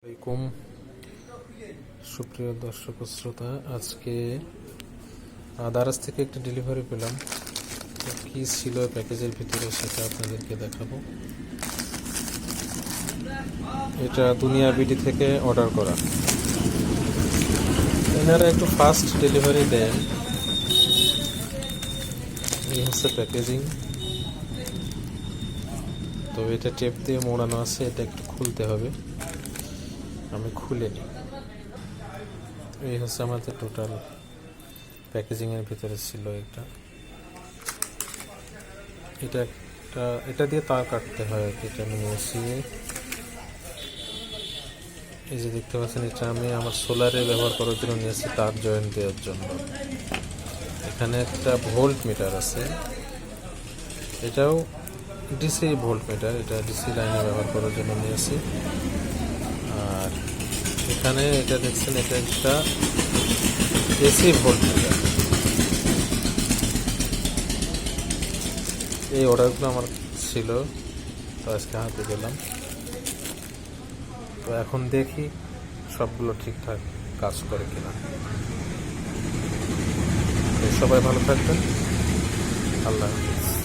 আসসালামাইকুম সুপ্রিয় দর্শক ও শ্রোতা, আজকে দারাজ থেকে একটা ডেলিভারি পেলাম। কি ছিল প্যাকেজের ভিতরে সেটা আপনাদেরকে দেখাবো। এটা দুনিয়া বিডি থেকে অর্ডার করা। এনারা একটু ফাস্ট ডেলিভারি দেন। এই হচ্ছে প্যাকেজিং। তো এটা টেপ দিয়ে মোড়ানো আছে, এটা একটু খুলতে হবে, আমি খুলে নিই। এই হচ্ছে আমাদের টোটাল প্যাকেজিংয়ের ভিতরে ছিল এটা দিয়ে তার কাটতে হয়। এটা আমি নিয়েছি, এই যে দেখতে পাচ্ছেন, এটা আমি আমার সোলারে ব্যবহার করার জন্য নিয়েছি, তার জয়েন্ট দেওয়ার জন্য। এখানে একটা ভোল্ট মিটার আছে, এটাও ডিসি ভোল্ট মিটার, এটা ডিসি লাইনে ব্যবহার করার জন্য নিয়েছি। আর এখানে এটা দেখছেন, এটা একটা এসি ভোল্ট মিটার। এই অর্ডারগুলো আমার ছিল, তো আজকে হাতে পেলাম। তো এখন দেখি সবগুলো ঠিকঠাক কাজ করে কিনা। সবাই ভালো থাকবেন, আল্লাহ হাফিজ।